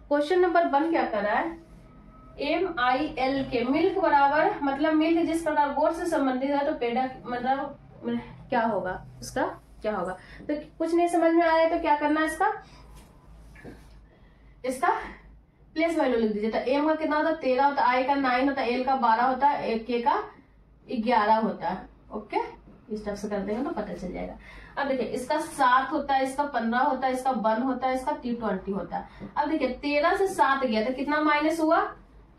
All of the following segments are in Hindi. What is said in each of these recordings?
क्वेश्चन नंबर 1 क्या कर रहा है, MIL के मिल्क बराबर, मतलब मिल्क जिस प्रकार गोट से संबंधित है तो पेड़ा मतलब क्या होगा, उसका क्या होगा। तो कुछ नहीं समझ में आ रहा है तो क्या करना है, इसका प्लेस वैल्यू लिख दीजिए। तो M का कितना होता है 13 होता है, I का 9 होता है, L का 12 होता है, K का 11 होता है। ओके, इस टाइप से कर देंगे तो पता चल जाएगा। अब देखिए इसका 7 होता है, इसका 15 होता है, इसका 1 होता है, इसका 20 होता है। अब देखिए 13 से 7 गया तो कितना माइनस हुआ,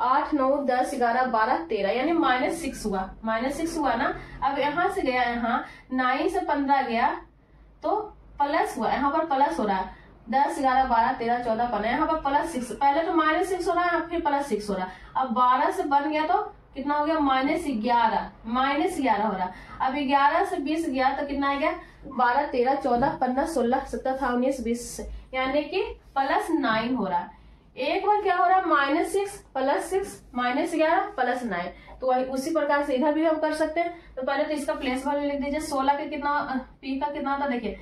8 9 10 11 12 13, यानी -6 हुआ, -6 हुआ ना। अब यहाँ से गया, यहाँ 9 से 15 गया तो प्लस हुआ, यहाँ पर प्लस हो रहा है, 10 11 12 13 14 15, यहाँ पर +6, पहले तो -6 हो रहा है फिर +6 हो रहा है। अब 12 से बन गया तो कितना हो गया, -11 हो रहा। अब 11 से 20 गया तो कितना आ गया, 12 13 14 15 16 17 18 19 20, यानी कि +9 हो रहा है। एक बार क्या हो रहा है, -6 +6 -11 +9, तो वही उसी प्रकार से इधर भी हम कर सकते हैं। तो पहले तो इसका प्लेस वैल्यू लिख दीजिए। 16 का कितना, पी का कितना होता, देखिए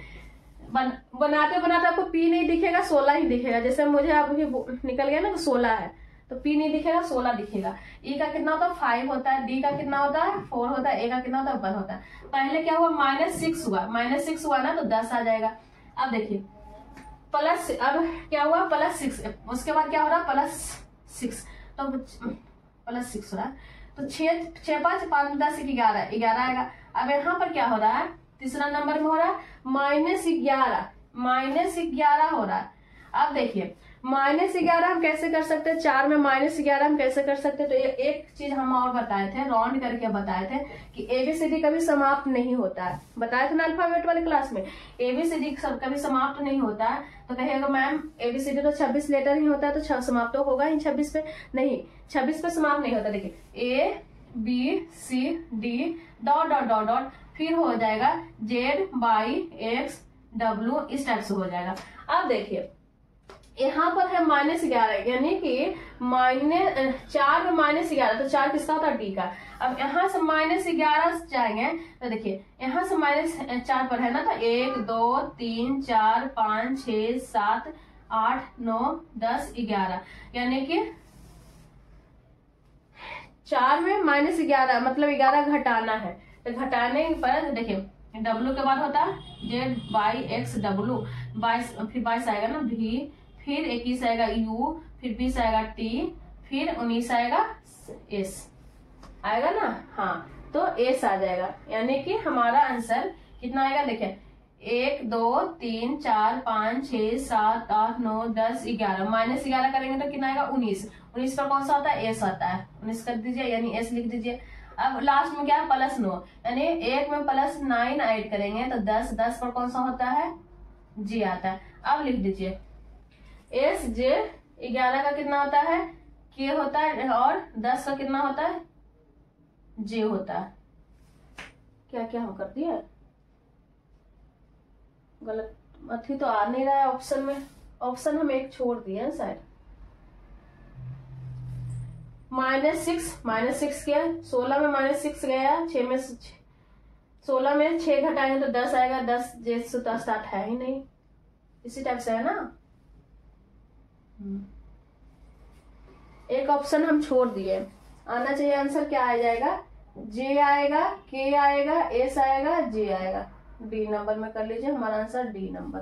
बनाते बनाते आपको पी नहीं दिखेगा, 16 ही दिखेगा। जैसे मुझे अभी निकल गया ना तो 16 है, तो पी नहीं दिखेगा, 16 दिखेगा। ई का कितना होता है 5 होता है, डी का कितना होता है 4 होता है, ए का कितना होता है 1 होता है। पहले क्या हुआ, -6 हुआ, -6 हुआ ना तो 10 आ जाएगा। अब देखिए प्लस, अब क्या हुआ +6, उसके बाद क्या हो रहा है +6, तो +6 हो रहा है, तो 6 5 5 10 11 आएगा। अब यहाँ पर क्या हो रहा है, तीसरा नंबर में हो रहा है -11 हो रहा है। अब देखिए -11 हम कैसे कर सकते हैं, 4 में -11 हम कैसे कर सकते हैं। तो एक चीज हम और बताए थे, राउंड करके बताए थे कि ABCD कभी समाप्त नहीं होता है, बताए थे ना अल्फाबेट वाले क्लास में, ABCD कभी समाप्त नहीं होता है। तो कहिएगा मैम ABCD तो 26 लेटर ही होता है, तो समाप्त तो होगा ही 26 पे, नहीं 26 पे समाप्त नहीं होता। देखिए ABCD dot dot dot dot, फिर हो जाएगा ZYXW, इस टाइप से हो जाएगा। अब देखिए यहाँ पर है -11, यानी कि 4 में -11, तो 4 किसका होता है, डी का। अब यहाँ से -11 जाएंगे तो देखिए यहाँ से -4 पर है ना, तो 1 2 3 4 5 6 7 8 9 10 11, यानी कि 4 में -11 मतलब 11 घटाना है। तो घटाने पर देखिए W के बाद होता है ZYXW, 22, फिर 22 आएगा ना V, फिर 21 आएगा U, फिर 20 आएगा T, फिर 19 आएगा S आएगा ना, हाँ तो S आ जाएगा। यानी कि हमारा आंसर कितना आएगा, देखिए 1 2 3 4 5 6 7 8 9 10 11, -11 करेंगे तो कितना आएगा 19 पर कौन सा होता है, S आता है, 19 कर दीजिए, यानी S लिख दीजिए। अब लास्ट में क्या है +9, यानी 1 में +9 ऐड करेंगे तो 10 पर कौन सा होता है, G आता है। अब लिख दीजिए SJ, 11 का कितना होता है K होता है, और 10 का कितना होता है J होता है। क्या क्या हम कर दिए, गलत अथी तो आ नहीं रहा है ऑप्शन में, ऑप्शन हम एक छोड़ दिए हैं शायद। -6 क्या, 16 में -6 गया, 6 में 16 में 6 घटाएंगे तो 10 आएगा, 10 जैसे 10 8 है ही नहीं, इसी टाइप से है ना। एक ऑप्शन हम छोड़ दिए, आना चाहिए आंसर क्या आ जाएगा, J आएगा, K आएगा, S आएगा, J आएगा, D नंबर में कर लीजिए, हमारा आंसर D नंबर।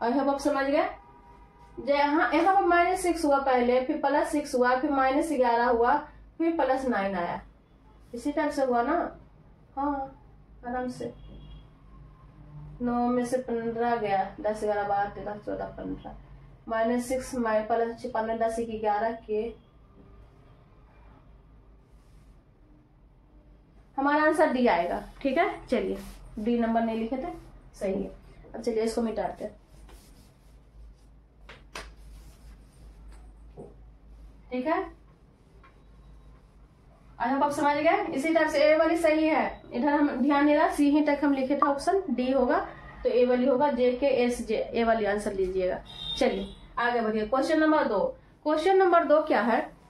और अब आप समझ गए, यहाँ पर -6 हुआ पहले, फिर +6 हुआ, फिर -11 हुआ, फिर +9 आया, इसी टाइप से हुआ ना। हाँ आराम से, 9 में से 15 गया, 10 11 12 13 14 15, -6 15 10 11 के, हमारा आंसर डी आएगा। ठीक है, चलिए डी नंबर नहीं लिखे थे, सही है। अब चलिए इसको मिटाते हैं, ठीक है। आज आप समझ गए, इसी टाइप से ए वाली सही है, इधर हम ध्यान नहीं रहा, सी ही तक हम लिखे था, ऑप्शन डी होगा, तो ए वाली होगा, J के S J, ए वाली आंसर लीजिएगा। चलिए आगे बढ़िए, क्वेश्चन नंबर 2। क्वेश्चन नंबर 2 क्या है,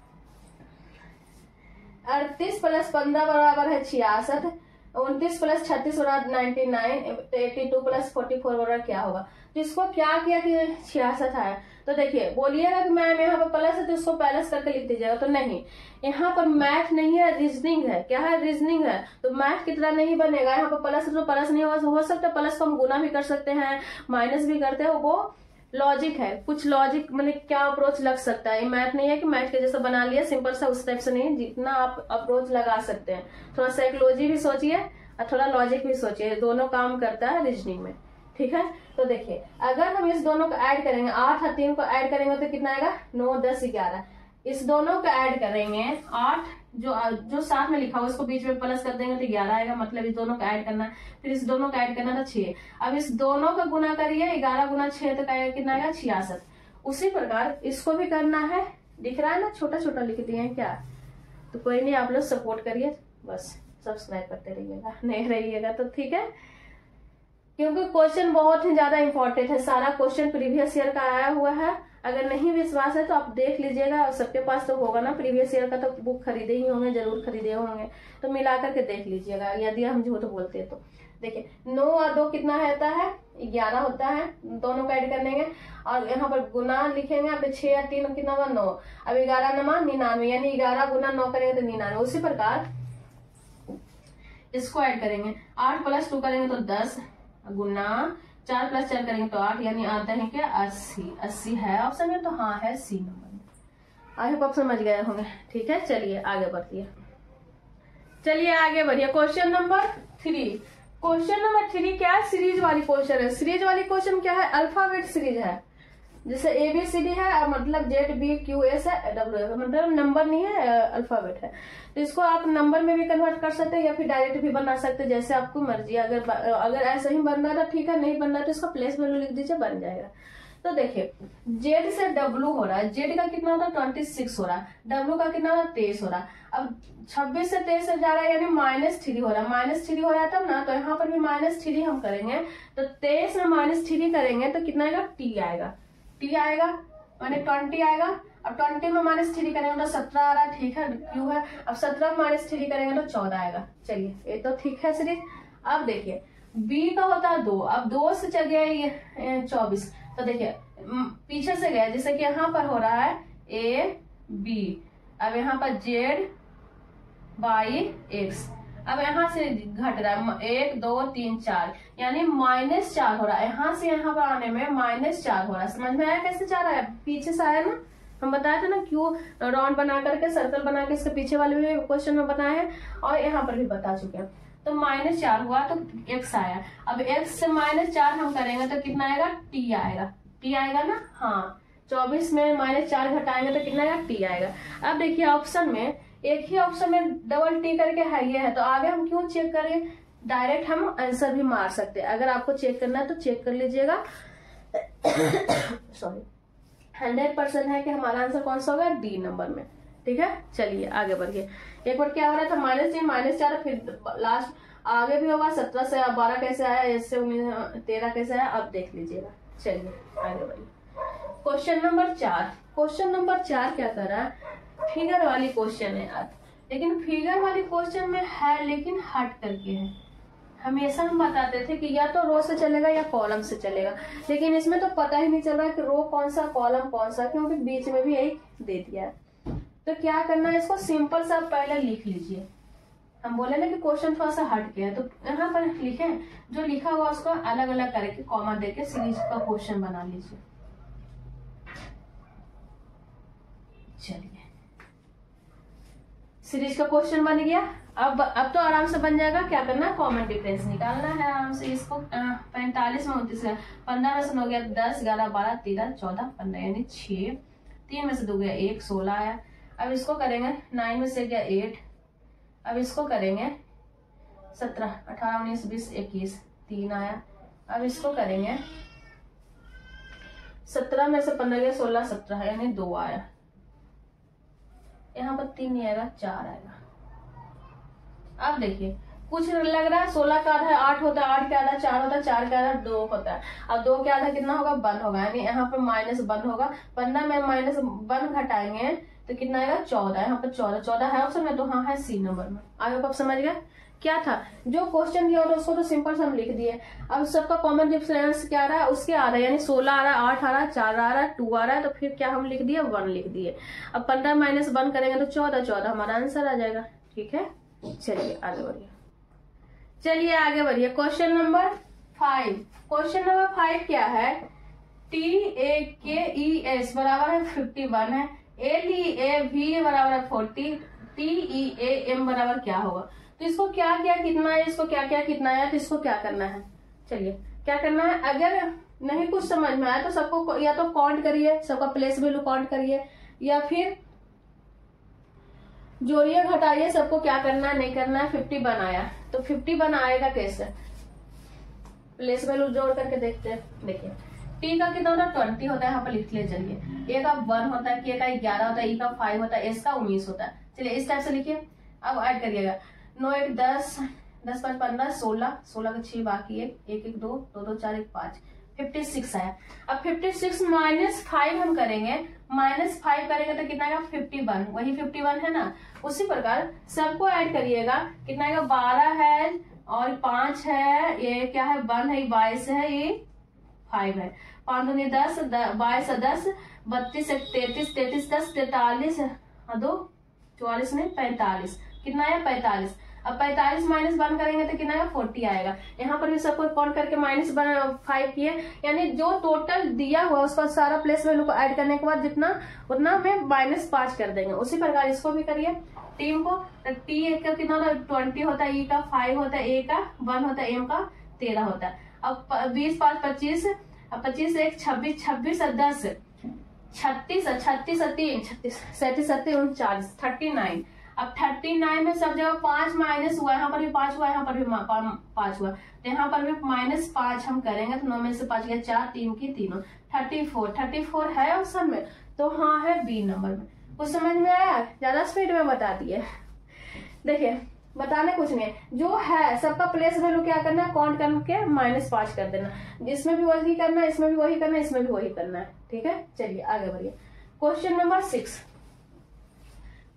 38 + 15 बराबर है 66, 29 + 36 बराबर 99, 82 + 44 बराबर क्या होगा। जिसको क्या किया कि 66 आया। तो देखिए बोलिएगा कि मैम यहाँ पर प्लस है तो इसको प्लस करके लिख दीजिएगा, तो नहीं, यहाँ पर मैथ नहीं है, रीजनिंग है। क्या है? रीजनिंग है। तो मैथ की तरह नहीं बनेगा। यहाँ पर प्लस है तो प्लस नहीं हो सकता, प्लस को हम गुना भी कर सकते हैं, माइनस भी करते हैं, वो लॉजिक है। कुछ लॉजिक मतलब क्या अप्रोच लग सकता है, ये मैथ नहीं है कि मैथ के जैसा बना लिया सिंपल सा, उस टाइप से नहीं, जितना आप अप्रोच लगा सकते हैं। थोड़ा साइकोलॉजी भी सोचिए और थोड़ा लॉजिक भी सोचिए, दोनों काम करता है रीजनिंग में, ठीक है। तो देखिए अगर हम इस दोनों को ऐड करेंगे, 8 और 3 को ऐड करेंगे तो कितना आएगा? 9, 10, 11। इस दोनों को ऐड करेंगे, 8 जो साथ में लिखा हुआ उसको बीच में प्लस कर देंगे तो 11 आएगा, मतलब इस दोनों को ऐड करना है। फिर इस दोनों को ऐड करना था 6। अब इस दोनों का गुना करिए, 11 गुना 6 तो कितना आएगा? 66। उसी प्रकार इसको भी करना है। दिख रहा है ना, छोटा छोटा लिख दिए हैं क्या? तो कोई नहीं, आप लोग सपोर्ट करिए, बस सब्सक्राइब करते रहिएगा, नहीं रहिएगा तो ठीक है, क्योंकि क्वेश्चन बहुत ही ज्यादा इंपॉर्टेंट है। सारा क्वेश्चन प्रीवियस ईयर का आया हुआ है। अगर नहीं विश्वास है तो आप देख लीजिएगा, और सबके पास तो होगा ना प्रीवियस ईयर का, तो बुक खरीदे ही होंगे, जरूर खरीदे होंगे, तो मिला करके देख लीजिएगा, यदि हम झूठ बोलते हैं तो। देखिए 9 और 2 कितना होता है? 11 होता है, दोनों को ऐड करेंगे और यहाँ पर गुना लिखेंगे, यहाँ पे 6 और 3 कितना होगा? 9। अब 11 नमा 99, यानी 11 गुना 9 करेंगे तो 99। उसी प्रकार इसको ऐड करेंगे, 8 + 2 करेंगे तो 10 गुना 4 + 4 करेंगे तो 8, यानी आता है क्या? 80। 80 है ऑप्शन में, तो हाँ है सी नंबर। आई होप आप समझ गए होंगे, ठीक है। चलिए आगे बढ़िए, चलिए आगे बढ़िए। Question number 3। क्वेश्चन नंबर 3 क्या है? सीरीज वाली क्वेश्चन है। सीरीज वाली क्वेश्चन क्या है? अल्फाबेट सीरीज है, जैसे ABCD है और मतलब ZBQS है, W मतलब नंबर नहीं है, अल्फाबेट है। तो इसको आप नंबर में भी कन्वर्ट कर सकते हैं या फिर डायरेक्ट भी बना सकते हैं, जैसे आपको मर्जी। अगर ऐसा ही बन रहा था ठीक है, नहीं बन रहा तो इसका प्लेस वैल्यू लिख दीजिए, बन जाएगा। तो देखिए Z से W हो रहा है, Z का कितना होता है? 26 हो रहा है, W का कितना होता है? 23 हो रहा है। अब 26 से 23 से जा रहा है, यानी -3 हो रहा है। -3 हो रहा है तब ना, तो यहाँ पर भी -3 हम करेंगे, तो 23 में -3 करेंगे तो कितना आएगा? T आएगा। T आएगा माने 20 आएगा। अब 20 में -3 करेंगे तो 17 आ रहा है, ठीक है, Q है। अब 17 में -3 करेंगे तो 14 आएगा। चलिए ये तो ठीक है सीरीज। अब देखिए B का होता है 2, अब 2 से चल गया ये 24, तो देखिए पीछे से गया, जैसे कि यहाँ पर हो रहा है AB, अब यहाँ पर ZYX, अब यहाँ से घट रहा है 1 2 3 4, यानी -4 हो रहा है। यहाँ से यहाँ पर आने में -4 हो रहा है। समझ में आया कैसे जा रहा है? पीछे से आया ना, हम बताया था ना क्यों राउंड बना करके, सर्कल बना के इसके पीछे वाले भी क्वेश्चन में बताए हैं और यहाँ पर भी बता चुके हैं। तो -4 हुआ तो x आया। अब x से -4 हम करेंगे तो कितना आएगा? T आएगा। T आएगा ना, हाँ। 24 में -4 घटाएंगे तो कितना आएगा? T आएगा। अब देखिए ऑप्शन में, एक ही ऑप्शन में डबल T करके है ये है, तो आगे हम क्यों चेक करें? डायरेक्ट हम आंसर भी मार सकते हैं। अगर आपको चेक करना है तो चेक कर लीजिएगा। सॉरी, 100% है कि हमारा आंसर कौन सा होगा? D नंबर में, ठीक है। चलिए आगे बढ़िए। एक बार क्या हो रहा था? -3 -4, फिर लास्ट आगे भी होगा। 17 से 12 कैसे आया, इससे 13 कैसे आया, अब देख लीजिएगा। चलिए आगे बढ़िए। Question number 4। क्वेश्चन नंबर 4 क्या कर रहा है? फिगर वाली क्वेश्चन है यार, लेकिन फिगर वाली क्वेश्चन में है लेकिन हट करके है। हमेशा हम बताते थे कि या तो रो से चलेगा या कॉलम से चलेगा, लेकिन इसमें तो पता ही नहीं चल रहा कि रो कौन सा कॉलम कौन सा, क्योंकि बीच में भी एक दे दिया है। तो क्या करना है, इसको सिंपल सा पहले लिख लीजिए। हम बोले ना कि क्वेश्चन थोड़ा सा हट गया, तो यहाँ पर लिखे, जो लिखा हुआ उसको अलग अलग करके कॉमा देके सीरीज का क्वेश्चन बना लीजिए। चलिए सीरीज का क्वेश्चन बन गया। अब तो आराम से बन जाएगा। क्या करना है? कॉमन डिफरेंस निकालना है आराम से। इसको 45 में 29 है, 15 में से 9 गया 10, 11 12 13 14 15, यानी 6, 3 में से 2 गया 1, 16 आया। अब इसको करेंगे 9 में से गया 8, अब इसको करेंगे 17, 18 19 20 21, 3 आया। अब इसको करेंगे 17 में से 15 गया 16 17, यानी 2 आया। यहाँ पर 3 नहीं आएगा, 4 आएगा। अब देखिए कुछ लग रहा है 16 का आधा 8 होता है, 8 का आधा 4 होता है, 4 का आधा 2 होता है। अब 2 के आधा कितना होगा? 1 होगा, यानी यहाँ पर -1 होगा। 15 में -1 घटाएंगे तो कितना आएगा? 14। यहाँ पर 14 है ऑप्शन में, तो हाँ है सी नंबर में। आगे आप समझ गए। क्या था, जो क्वेश्चन दिया होता उसको तो सिंपल से हम लिख दिए। अब सबका कॉमन डिफरेंस क्या आ रहा है, उसके आ रहा है, यानी 16 आ रहा है, 8 आ रहा है, 4 आ रहा है, 2 आ रहा है, तो फिर क्या हम लिख दिए, 1 लिख दिए। अब 15 माइनस 1 करेंगे तो 14 हमारा आंसर आ जाएगा। ठीक है, चलिए आगे बढ़िए, क्वेश्चन नंबर 5। क्वेश्चन नंबर 5 क्या है, TAKES बराबर है 51 है, LEAV बराबर है 40, TEAM बराबर क्या होगा। तो इसको क्या क्या कितना है, इसको क्या क्या कितना है, तो इसको क्या करना है, चलिए क्या करना है। अगर नहीं कुछ समझ में आया तो सबको या तो काउंट करिए, सबका प्लेस वैल्यू काउंट करिए, या फिर जोड़िए घटाइए, सबको क्या करना है नहीं करना है। 50 बनाया तो 50 बनाएगा कैसे, प्लेस वैल्यू जोड़ करके देखते हैं। देखिए टी का कितना होता है 20 होता है, यहाँ पर लिख ले चलिए। ए का 1 होता है, के का 11 होता है, ई का 5 होता है, एस का 19 होता है। चलिए इस टाइप से लिखिए। अब ऐड करिएगा, 9 1 10, 10 5 15, 16, 16 का 6 बाकी 1 1 1 2 2 2 4 1 5, 56 आया। अब 56 माइनस 5 हम करेंगे, माइनस 5 करेंगे तो कितना आएगा 51, वही 51 है ना। उसी प्रकार सबको ऐड करिएगा, कितना आएगा 12 है और 5 है, ये क्या है 1 है, 22 है, ये 5 है, 5 दूनी 10, 22 10, 32 33 33 10 43 2 44 नहीं 45, कितना आया 45। अब 45 माइनस 1 करेंगे तो कितना आएगा 40 आएगा। यहाँ पर भी सबको काउंट करके माइनस 5 किए, यानी जो टोटल दिया हुआ उसका सारा प्लेस वैल्यू को ऐड करने के बाद जितना उतना में -5 कर देंगे। उसी प्रकार इसको भी करिए टीम को। तो टी का कितना होता है 20 होता है, ई का 5 होता है, ए का 1 होता है, एम का 13 होता है। अब 20 5 25, अब 25 1 26, 26 और 10 36, 36 और 3 36, 37 37 39, 39। अब 39 में सब जगह 5 माइनस हुआ, यहाँ पर भी 5 हुआ, यहाँ पर भी 5 हुआ, तो यहाँ पर भी -5 हम करेंगे तो 9 में से 5 गया 4, 3 की तीनों 34 है ऑप्शन में, तो हाँ है बी नंबर में। कुछ समझ में आया, ज्यादा स्पीड में बता दिए। देखिए बताने कुछ नहीं है, जो है सबका प्लेस वैल्यू क्या करना है काउंट करके -5 कर देना, जिसमें भी वही करना है, इसमें भी वही करना है, इसमें भी वही करना है। ठीक है, चलिए आगे बढ़िए। Question number 6।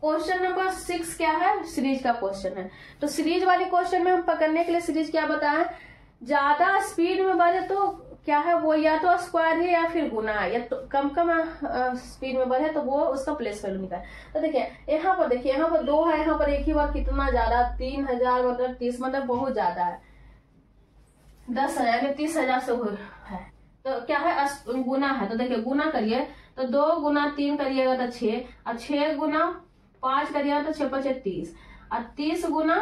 क्वेश्चन नंबर 6 क्या है, सीरीज का क्वेश्चन है। तो सीरीज वाली क्वेश्चन में हम पकड़ने के लिए सीरीज क्या बताएं, ज्यादा स्पीड में बढ़े तो क्या है वो या तो स्क्वायर है या फिर गुना है, या तो कम स्पीड में बढ़े तो वो उसका प्लेस वैल्यू निकाले। तो देखिए यहाँ पर, देखिए यहाँ पर 2 है, यहाँ पर एक ही बार कितना ज्यादा 3000 मतलब 30 मतलब बहुत ज्यादा है, 10,000 यानी 30,000 से है। तो क्या है गुना है, तो देखिए गुना करिए तो 2 गुना 3 करिएगा तो 6, और 6 गुना 5 करिएगा तो 6 5 30, और 30 गुना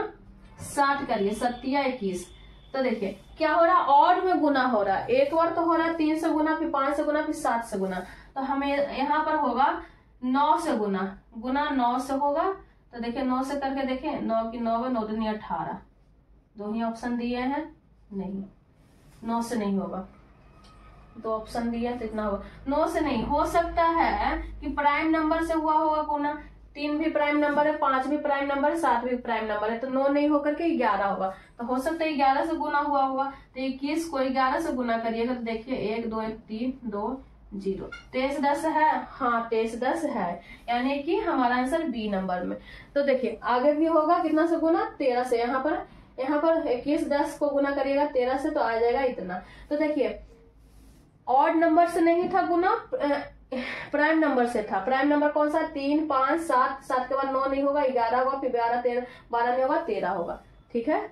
60 करिए 7 21। तो देखिए क्या हो रहा है, ऑड में गुना हो रहा है, एक बार तो हो रहा है 3 से गुना, फिर 5 से गुना, फिर 7 से गुना। तो हमें यहाँ पर होगा 9 से गुना 9 से होगा। तो देखिए 9 से करके देखिए, 9 की 9 9 दूनी 18, 2 ही ऑप्शन दिए हैं, नहीं 9 से नहीं होगा, 2 ऑप्शन दिया तो इतना होगा, 9 से नहीं हो सकता है कि प्राइम नंबर से हुआ होगा गुना, 3 भी प्राइम नंबर है, 5 भी प्राइम नंबर है, 7 भी प्राइम नंबर है, तो 9 नहीं होकर के 11 होगा। तो हो सकता है 11 से गुना हुआ होगा, तो 21 को 11 से गुना करिएगा तो देखिए 1 2 1 3 2 0, 23 10 है, हाँ 23 10 है, यानी कि हमारा आंसर बी नंबर में। तो देखिए आगे भी होगा कितना से गुना 13 से, यहाँ पर 21 10 को गुना करिएगा 13 से तो आ जाएगा इतना। तो देखिए ऑड नंबर से नहीं था गुना, प्राइम नंबर से था। प्राइम नंबर कौन सा, 3 5 7, 7 के बाद 9 नहीं होगा, 11 होगा, फिर 12 13, 12 नहीं होगा 13 होगा। ठीक है,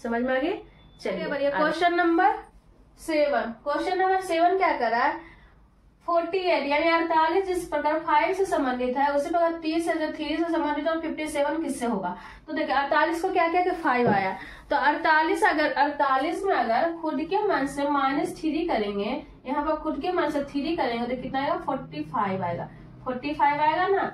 समझ में आ गई। चलिए बढ़िया। Question number 7। क्वेश्चन नंबर 7 क्या कर रहा है, 48 यानी 48 जिस प्रकार 5 से संबंधित है, उसी प्रकार 30 है जो 3 से संबंधित है, और 57 किससे होगा। तो देखिए 48 को क्या किया कि 5 आया, तो 48 में अगर खुद के मान से -3 करेंगे, यहाँ पर खुद के मान से 3 करेंगे तो कितना आएगा 45 आएगा, 45 आएगा ना।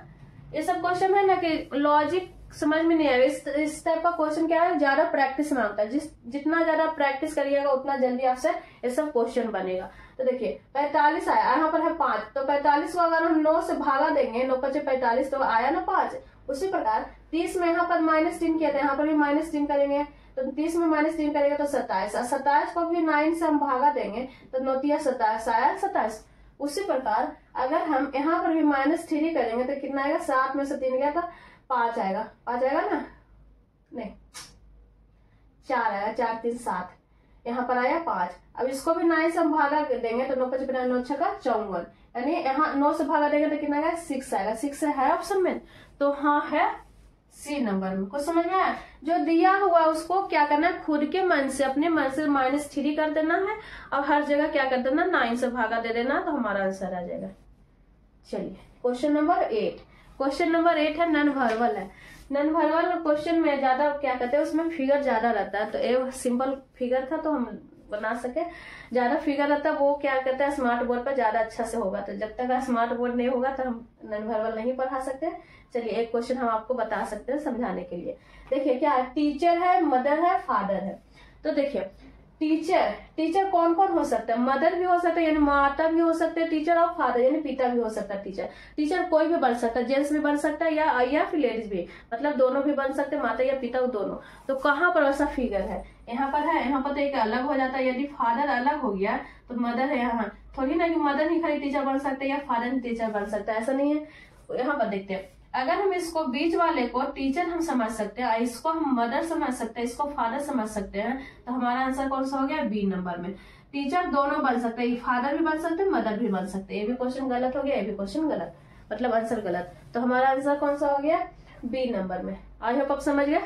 ये सब क्वेश्चन है ना कि लॉजिक समझ में नहीं आएगा, इस टाइप का क्वेश्चन क्या है ज्यादा प्रैक्टिस में आता है, जितना ज्यादा प्रैक्टिस करिएगा उतना जल्दी आपसे ये सब क्वेश्चन बनेगा। तो देखिए 45 आया, यहाँ पर है 5, तो 45 को अगर हम 9 से भागा देंगे, 9 5 45 तो आया ना 5। उसी प्रकार 30 में यहाँ पर -3 किया था, यहाँ पर भी -3 करेंगे, तो 30 में -3 करेंगे तो 27, 27 को भी 9 से हम भागा देंगे तो 9 3 27 आया 27। उसी प्रकार अगर हम यहाँ पर भी -3 करेंगे तो कितना आएगा, 7 में से 3 गया तो 5 आएगा, 5 आएगा ना, नहीं 4 आएगा, 4 3 7, यहाँ पर आया 5। अब इसको भी 9 से हम भागा देंगे तो 9 5 9 9 6 का 54, यानी यहाँ 9 से भागा देंगे तो कितना आएगा 6 आएगा। 6 है ऑप्शन में, तो हाँ है सी नंबर में। कुछ समझ में आया? जो दिया हुआ उसको क्या करना है, खुद के मन से, अपने मन से -3 कर देना है और हर जगह क्या कर देना, 9 से भागा दे देना, तो हमारा आंसर आ जाएगा। चलिए क्वेश्चन नंबर 8। क्वेश्चन नंबर 8 है नॉन वर्बल है। नॉन वर्बल क्वेश्चन में ज्यादा क्या कहते हैं, उसमें फिगर ज्यादा रहता है, तो ये सिंपल फिगर था तो हम बना सके। ज्यादा फिगर रहता है वो क्या कहते हैं, स्मार्ट बोर्ड पर ज्यादा अच्छा से होगा, तो जब तक स्मार्ट बोर्ड नहीं होगा तो हम नॉन वर्बल नहीं पढ़ा सकते। चलिए एक क्वेश्चन हम आपको बता सकते हैं समझाने के लिए। देखिए क्या है, टीचर है, मदर है, फादर है। तो देखिए टीचर कौन कौन हो सकता है, मदर भी हो सकता है यानी माता भी हो सकते हैं टीचर, और फादर यानी पिता भी हो सकता है टीचर कोई भी बन सकता है, जेंट्स भी बन सकता है या फिर लेडीज भी, मतलब दोनों भी बन सकते हैं, माता या पिता दोनों। तो कहाँ पर ऐसा फिगर है, यहाँ पर है, यहाँ पर तो एक अलग हो जाता है। यदि फादर अलग हो गया तो मदर है, यहाँ थोड़ी ना कि मदर ही खाली टीचर बन सकते हैं या फादर ही टीचर बन सकता है, ऐसा नहीं है। यहाँ पर देखते हैं, अगर हम इसको बीच वाले को टीचर हम समझ सकते हैं, इसको हम मदर समझ सकते हैं, इसको फादर समझ सकते हैं, तो हमारा आंसर कौन सा हो गया, बी नंबर में। टीचर दोनों बन सकते हैं, फादर भी बन सकते हैं, मदर भी बन सकते हैं। ये भी क्वेश्चन गलत हो गया, ये भी क्वेश्चन गलत, मतलब आंसर गलत। तो हमारा आंसर कौन सा हो गया, बी नंबर में। आई होप आप समझ गए।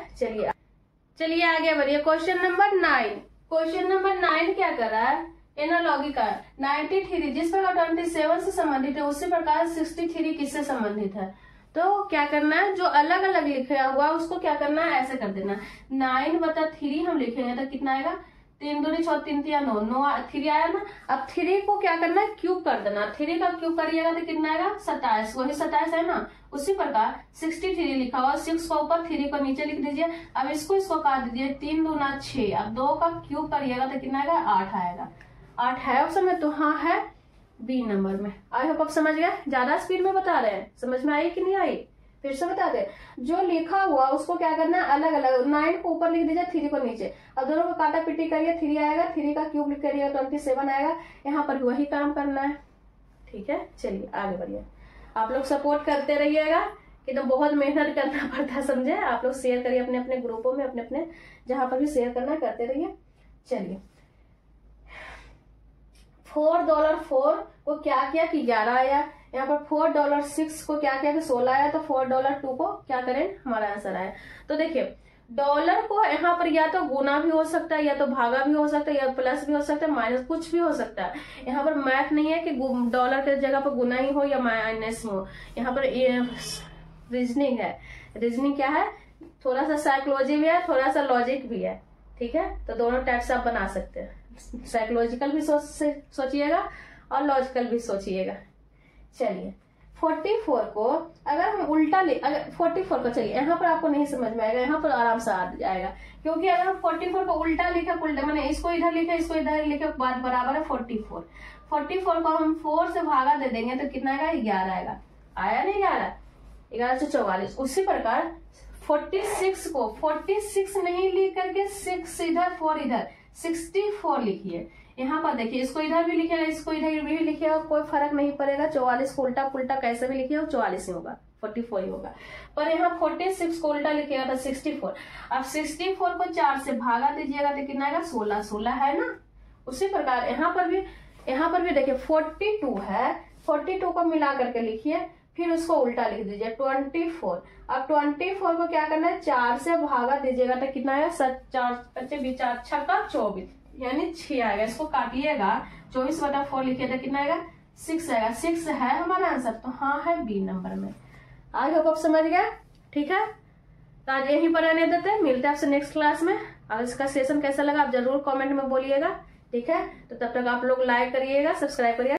चलिए आगे बढ़िए। Question number 9। क्वेश्चन नंबर 9 क्या कर रहा है, एनालॉगी का 93 जिस प्रकार 27 से संबंधित है उसी प्रकार 63 किससे संबंधित है। तो क्या करना है, जो अलग अलग लिखा हुआ उसको क्या करना है, ऐसे कर देना। 9/3 हम लिखेंगे तो कितना आएगा, 3 दूनी 6 3 3 9 9 3 आया ना। अब 3 को क्या करना है, क्यूब कर देना। 3 का क्यूब करिएगा तो कितना आएगा, 27, वही 27 है ना। उसी प्रकार 63 लिखा हुआ, 6 को ऊपर 3 को नीचे लिख दीजिए। अब इसको काट दीजिए, 3 दूना 6, अब 2 का क्यूब करिएगा तो कितना आएगा, 8 आएगा। 8 है ऑप्शन में, तो हाँ है बी नंबर में। आई होप आप समझ गए। ज्यादा स्पीड में बता रहे हैं, समझ में आई कि नहीं आई, फिर से बता दे। जो लिखा हुआ उसको क्या करना है, अलग अलग 9 को ऊपर लिख दीजिए, 3 को नीचे। अब दोनों को काटा पिटी करिए, 3 आएगा, 3 का क्यूब लिख करिएगा 27 आएगा। यहाँ पर वही काम करना है, ठीक है। चलिए आगे बढ़िए। आप लोग सपोर्ट करते रहिएगा कि तो बहुत मेहनत करना पड़ता है, समझे। आप लोग शेयर करिए अपने अपने ग्रुपों में, अपने अपने जहां पर भी शेयर करना करते रहिए। चलिए $4 को क्या किया कि 11 आया। यहाँ पर $4.6 को क्या किया कि 16 आया। तो $4.2 को क्या करें, हमारा आंसर आया। तो देखिए डॉलर को यहाँ पर या तो गुना भी हो सकता है, या तो भागा भी हो सकता है, या प्लस भी हो सकता है, माइनस कुछ भी हो सकता है। यहाँ पर मैथ नहीं है कि डॉलर के जगह पर गुना ही हो या माइनस हो। यहाँ पर रीजनिंग है। रीजनिंग क्या है, थोड़ा सा साइकोलॉजी भी है, थोड़ा सा लॉजिक भी है, ठीक है। तो दोनों टाइप से आप बना सकते हैं, साइकोलॉजिकल भी सोचिएगा और लॉजिकल भी सोचिएगा। चलिए 44 को अगर हम उल्टा अगर 44 को, चलिए यहाँ पर आपको नहीं समझ में आएगा, यहाँ पर आराम से आ जाएगा। क्योंकि अगर हम 44 को उल्टा लिखे, उल्टा मैंने इसको इधर लिखे, इसको इधर लिखे, बात बराबर है 44। 44 को हम 4 से भागा दे देंगे तो कितना आएगा, 11 आएगा। आया नहीं 11 से 44। उसी प्रकार 46 को 46 नहीं लिख करके 6 इधर 4 इधर 64 लिखिए। यहाँ पर देखिए, इसको इधर भी लिखिएगा, इसको इधर भी लिखिएगा, कोई फर्क नहीं पड़ेगा। 44 को उल्टा पुल्टा कैसे भी लिखिएगा 44 ही होगा, 44 ही होगा। पर यहाँ 46 को उल्टा लिखिएगा तो 64। अब 64 को 4 से भागा दीजिएगा तो कितना आएगा, 16। 16 है ना। उसी प्रकार यहाँ पर भी देखिए 42 है, 42 को मिला करके लिखिए, फिर उसको उल्टा लिख दीजिए 24। अब 24 को क्या करना है, 4 से भागा दीजिएगा तो कितना आएगा, 4 6 24 यानी 6 आएगा। इसको काटिएगा, 24/4 लिखिए तो कितना आएगा, 6 आएगा। 6 है हमारा आंसर, तो हाँ है बी नंबर में। आई होप आप समझ गए, ठीक है। तो आज यहीं पर रहने देते हैं, मिलते हैं आपसे नेक्स्ट क्लास में। अगर इसका सेशन कैसा लगा आप जरूर कमेंट में बोलिएगा, ठीक है। तो तब तक आप लोग लाइक करिएगा, सब्सक्राइब करिएगा।